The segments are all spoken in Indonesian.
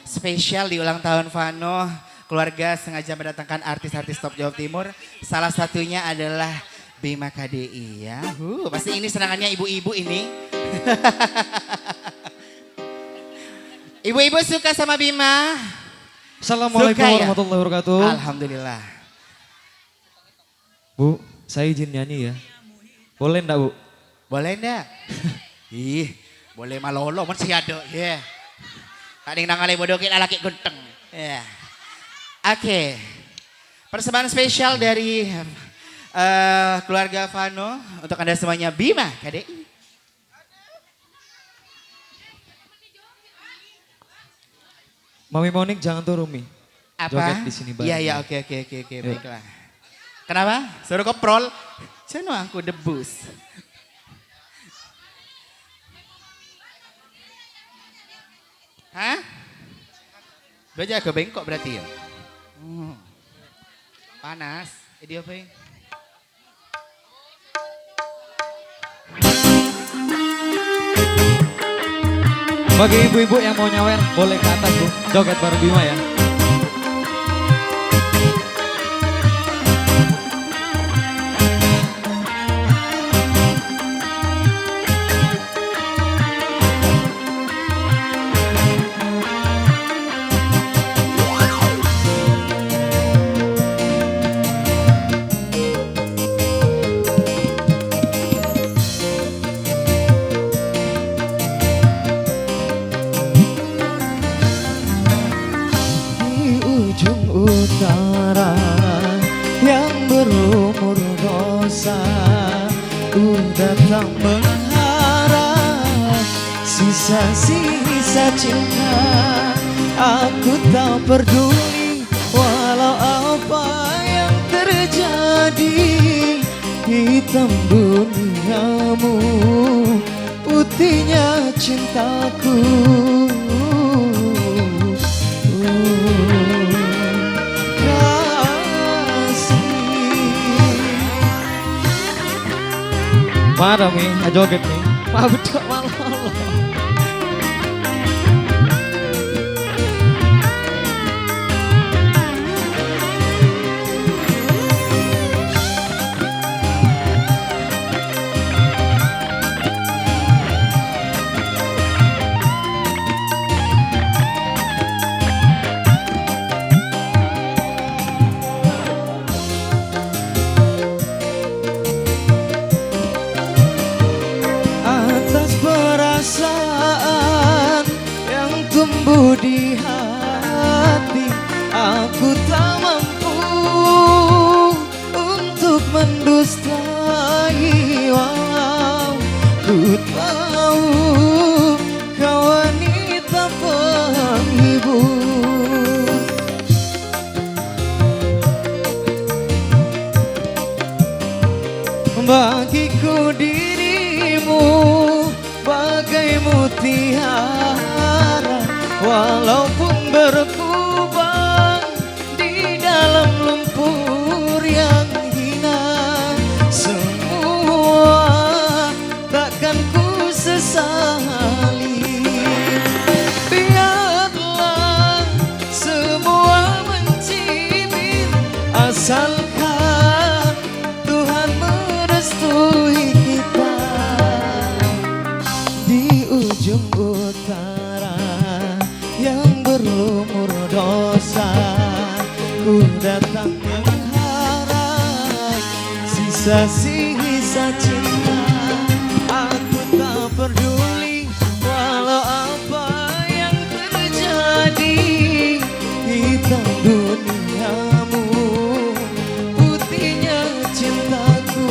Spesial di ulang tahun Vano, keluarga sengaja mendatangkan artis-artis top Jawa Timur. Salah satunya adalah Bima KDI ya. Pasti ini senangannya ibu-ibu ini. Ibu-ibu suka sama Bima? Assalamualaikum Suka ya? warahmatullahi wabarakatuh. Alhamdulillah. Bu, saya izin nyanyi ya. Boleh enggak Bu? Boleh enggak? Ih, boleh malolo masih ada. Ya. Tak ada nangale bodoh kita laki genteng. Ya. Oke. Persembahan spesial dari keluarga Vano untuk Anda semuanya Bima KDI. Mami Monik jangan turun Mi. Apa? Joget di sini bareng. Iya iya oke baiklah. Kenapa? Suruh koprol. Ceno aku debus. Hah? Baca ke bengkok berarti ya? Panas. Ini apa ya? Bagi ibu-ibu yang mau nyawer boleh ke atas Bu. Joget bareng Bima ya. Utara yang berumur dosa, ku datang mengharap sisa-sisa cinta. Aku tak peduli walau apa yang terjadi. Hitam duniamu, putihnya cintaku. Mana Mi, joget Mi. Betul malah. Perasaan yang tumbuh di hati, aku tak mampu untuk mendustai. Walau ku tahu kau wanita penghibur, bagiku dirimu bagai mutiara, walaupun berkubang di dalam lumpur yang hina. Semua takkan ku sesali. Biarlah semua mencibir, asalkan Tuhan merestui kita. Di ujung utara yang berlumur dosa, ku datang mengharap sisa-sisa cinta. Aku tak peduli walau apa yang terjadi. Hitam duniamu, putihnya cintaku.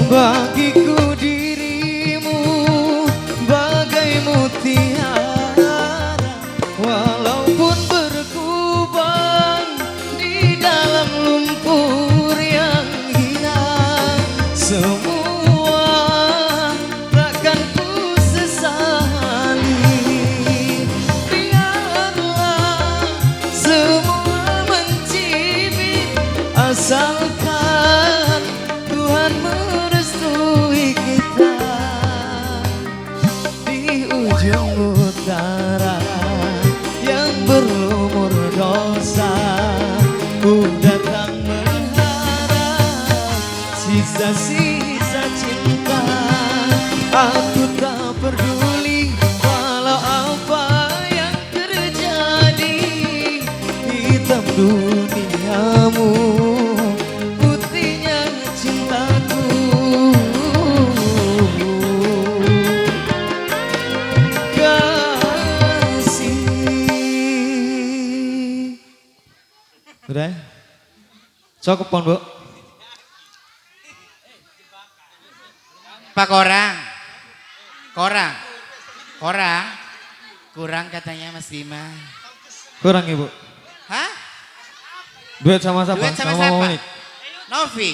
Bagiku dirimu bagai mutiara, walaupun berkubang di dalam lumpur yang hilang. Semua takkan ku sesali. Biarlah semua mencibir, asalkan Tuhan merestui kita. Di ujung utara yang berlumur dosa, ku datang mengharap sisa-sisa cinta. Aku tak peduli walau apa yang terjadi, hitam duniamu, putihnya cintaku. Kasih. Udah? Cukup pon, Bu. Pak Korang. Korang. Korang. Kurang katanya Mas Bima. Kurang, Ibu. Hah? Duet sama siapa? Duet sama siapa? Monik. Novi.